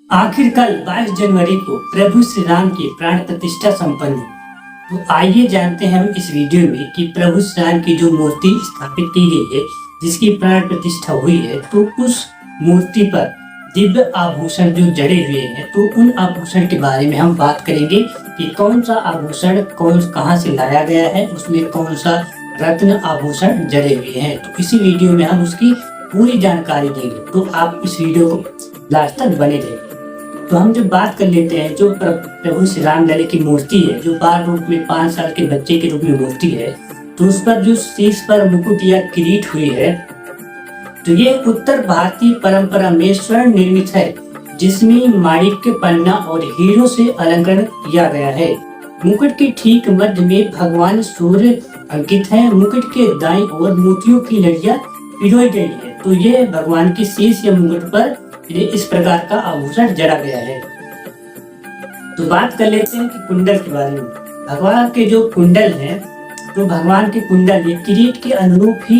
आखिर कल 22 जनवरी को प्रभु श्री राम की प्राण प्रतिष्ठा संपन्न हुई। तो आइए जानते हैं हम इस वीडियो में कि प्रभु श्री राम की जो मूर्ति स्थापित की गई है, जिसकी प्राण प्रतिष्ठा हुई है, तो उस मूर्ति पर दिव्य आभूषण जो जड़े हुए हैं, तो उन आभूषण के बारे में हम बात करेंगे कि कौन सा आभूषण कहाँ से लाया गया है, उसमें कौन सा रत्न आभूषण जड़े हुए हैं। तो इसी वीडियो में हम उसकी पूरी जानकारी देंगे, तो आप इस वीडियो को लास्ट तक बने रहिए। तो हम जब बात कर लेते हैं जो प्रभु श्री राम लले की मूर्ति है, जो बाल रूप में 5 साल के बच्चे के रूप में मूर्ति है, तो उस पर जो शीश पर मुकुट या किरीट हुई है, तो ये उत्तर भारतीय परंपरा में स्वर्ण निर्मित है, जिसमें माणिक्य पन्ना और हीरो से अलंकरण किया गया है। मुकुट के ठीक मध्य में भगवान सूर्य अंकित है। मुकुट के दाईं ओर मोतियों की लड़ियां पिरोई गई है। तो ये भगवान की शीश या मुकुट पर ये इस प्रकार का आभूषण जड़ा गया है। तो बात कर लेते हैं कि कुंडल के बारे में। भगवान के जो कुंडल हैं, तो भगवान के कुंडल ये किरीट के अनुरूप ही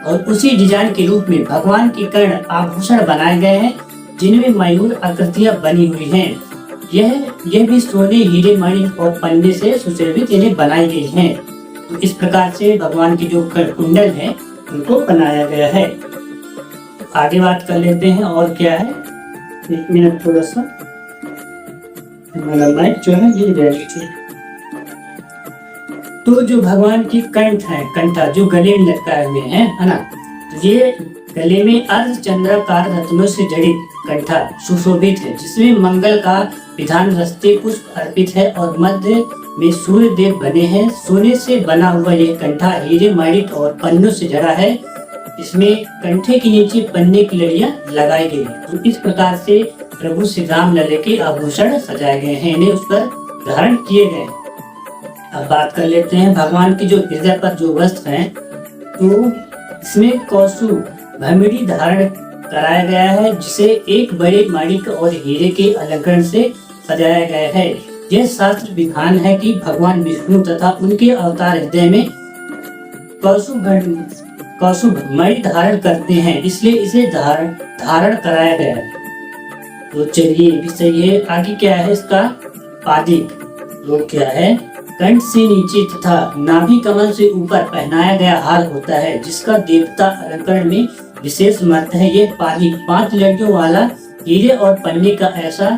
और उसी डिजाइन के रूप में भगवान के कर्ण आभूषण बनाए गए हैं, जिनमें मयूर आकृतियां बनी हुई हैं। यह भी सोने, हीरे, मणि और पन्ने से सुशोभित इन्हें बनाई गई हैं। तो इस प्रकार से भगवान की जो कुंडल है, उनको बनाया गया है। आगे बात कर लेते हैं और क्या है। 1 मिनट थोड़ा सा माइक जो है ये रेडी। तो जो भगवान की कंठ है, कंठा जो गले में लटकाए हुए हैं, है ना, तो ये गले में अर्धचंद्राकार रत्नों से जड़ित कंठा सुशोभित है, जिसमें मंगल का विधान रस्ते पुष्प अर्पित है और मध्य में सूर्य देव बने हैं। सोने से बना हुआ यह कंठा हीरे, मणिक और पन्नों से जड़ा है। इसमें कंठे के नीचे पन्ने की लड़ियां लगाई गई हैं। तो इस प्रकार से प्रभु श्री राम लले के आभूषण सजाए गए हैं, इन्हें उस पर धारण किए गए। अब बात कर लेते हैं भगवान की जो हृदय पर जो वस्त्र हैं, तो इसमें कौसु भमिड़ी धारण कराया गया है, जिसे एक बड़े माणिक और हीरे के अलंकरण से सजाया गया है। यह शास्त्र विधान है कि भगवान विष्णु तथा उनके अवतार हृदय में कौसु मणि धारण करते हैं, इसलिए इसे धारण कराया गया है। तो चलिए भी सही है। आगे क्या है इसका पादिक, तो क्या है, कंठ से नीचे तथा नाभि कमल से ऊपर पहनाया गया हार होता है, जिसका देवता अलंकरण में विशेष महत्व है। ये पादिक 5 लड़ियों वाला हीरे और पन्ने का ऐसा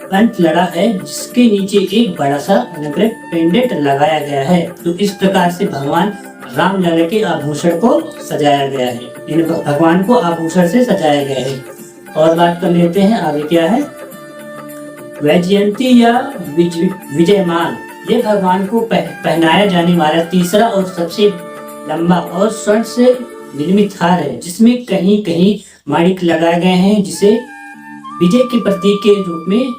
कंठ लड़ा है, जिसके नीचे एक बड़ा सा अलंकृत पेंडेंट लगाया गया है। तो इस प्रकार से भगवान राम लले के आभूषण को सजाया गया है, इन भगवान को आभूषण से सजाया गया है। और बात कर लेते हैं आगे क्या है। वैजयंती या विजयमान, ये भगवान को पहनाया जाने वाला तीसरा और सबसे लंबा और स्वर्ण से निर्मित हार है, जिसमें कहीं कहीं माणिक लगाए गए हैं, जिसे विजय के प्रतीक के रूप में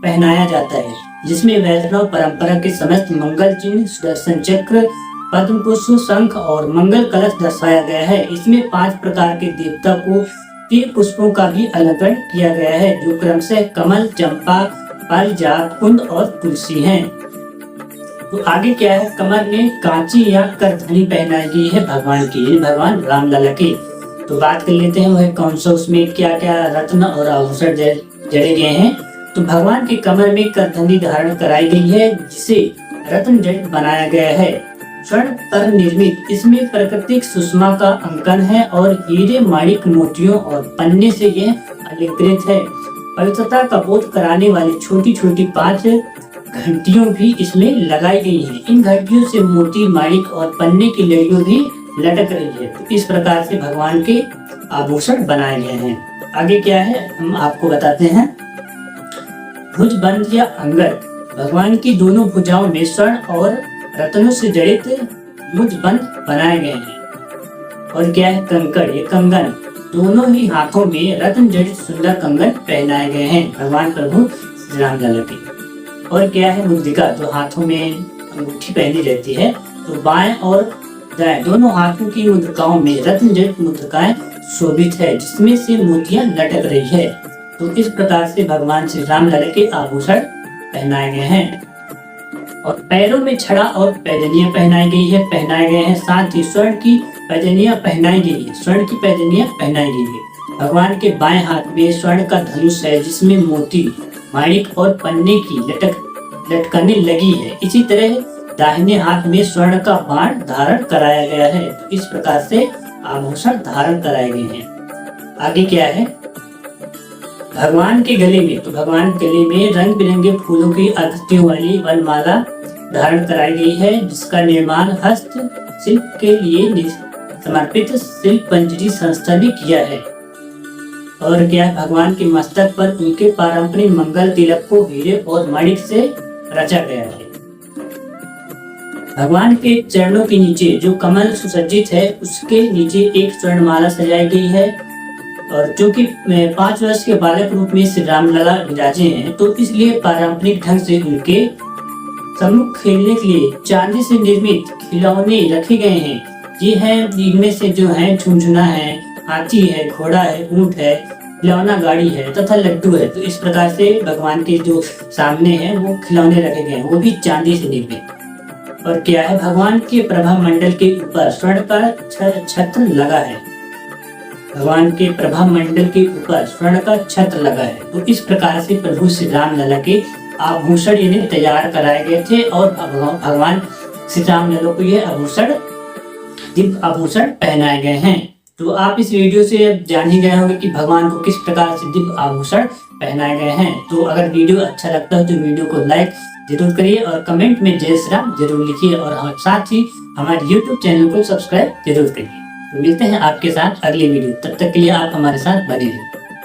पहनाया जाता है। जिसमें वैष्णव परंपरा के समस्त मंगल चिन्ह, सुदर्शन चक्र, पद्म पुष्प, शंख और मंगल कलश दर्शाया गया है। इसमें 5 प्रकार के देवता को 3 पुष्पों का भी अलंकरण किया गया है, जो क्रमशः कमल, चंपा, पारिजात, कुंद और तुलसी हैं। तो आगे क्या है, कमर में कांची या करधनी पहनाई गई है भगवान की, भगवान राम लला की। तो बात कर लेते हैं वह कौन सा, उसमें क्या क्या रत्न और आभूषण जड़े गए हैं। तो भगवान की कमर में करधनी धारण कराई गई है, जिसे रत्न जड़ित बनाया गया है, स्वर्ण पर निर्मित। इसमें प्राकृतिक सुषमा का अंकन है और हीरे, माणिक, मोतियों और पन्ने से यह अलंकृत है। पवित्रता का बोध कराने वाली छोटी छोटी 5 घंटियों भी इसमें लगाई गई हैं। इन घंटियों से मोती, माणिक और पन्ने की लड़ियों भी लटक रही है। तो इस प्रकार से भगवान के आभूषण बनाए गए हैं। आगे क्या है हम आपको बताते हैं। भुजबंद या अंगद, भगवान की दोनों भुजाओं में स्वर्ण और रत्नों से जड़ित भुजबंद बनाए गए हैं। और क्या है कंकड़, ये कंगन, दोनों ही हाथों में रत्न जड़ित सुंदर कंगन पहनाए गए हैं भगवान प्रभु श्री राम लला के। और क्या है मुद्रिका, जो हाथों में अंगूठी पहनी रहती है। तो बाएं और दाएं दोनों हाथों की मुद्रिकाओं में रत्न जड़ित मुद्रिकाएं शोभित है, जिसमें से मोतियां लटक रही है। तो इस प्रकार से भगवान श्री राम लला के आभूषण पहनाए गए हैं। और पैरों में छड़ा और पैजनियां पहनाए गए हैं। साथ ही स्वर्ण की पैजनियां पहनाई गई है, स्वर्ण की पैजनियां पहनाई गई है। भगवान के बाएं हाथ में स्वर्ण का धनुष है जिसमें मोती, माणिक और पन्ने की लटकने लगी है। इसी तरह दाहिने हाथ में स्वर्ण का बाण धारण कराया गया है। तो इस प्रकार से आभूषण धारण कराए गए हैं। आगे क्या है, भगवान के गले में, तो भगवान के गले में रंग बिरंगे फूलों की आकृतियों वाली वनमाला धारण कराई गई है, जिसका निर्माण हस्त शिल्प के लिए समर्पित शिल्प पंजरी संस्था ने किया है। और क्या है, भगवान के मस्तक पर उनके पारंपरिक मंगल तिलक को हीरे और माणिक से रचा गया है। भगवान के चरणों के नीचे जो कमल सुसज्जित है उसके नीचे एक स्वर्णमाला सजाई गई है। और जो कि 5 वर्ष के बालक रूप में श्री राम लला विराजे हैं, तो इसलिए पारंपरिक ढंग से उनके सम्मुख खेलने के लिए चांदी से निर्मित खिलौने रखे गए हैं। ये हैं, इनमें से जो है झुनझुना है, हाथी है, घोड़ा है, ऊंट है, खिलौना गाड़ी है तथा लड्डू है। तो इस प्रकार से भगवान के जो सामने है वो खिलौने रखे गए हैं, वो भी चांदी से निर्मित। और क्या है, भगवान के प्रभा मंडल के ऊपर स्वर्ण का छत्र लगा है। भगवान के प्रभा मंडल के ऊपर स्वर्ण का छत्र लगा है। तो इस प्रकार से प्रभु श्री राम लला के आभूषण इन्हें तैयार कराए गए थे और भगवान श्री राम लला को ये दिव्य आभूषण पहनाए गए हैं। तो आप इस वीडियो से जान ही गए होंगे कि भगवान को किस प्रकार से दिव्य आभूषण पहनाए गए हैं। तो अगर वीडियो अच्छा लगता है तो वीडियो को लाइक जरूर करिए और कमेंट में जय श्री राम जरूर लिखिए और साथ ही हमारे YouTube चैनल को सब्सक्राइब जरूर करिए। तो मिलते हैं आपके साथ अगली वीडियो, तब तक के लिए आप हमारे साथ बने रहिए।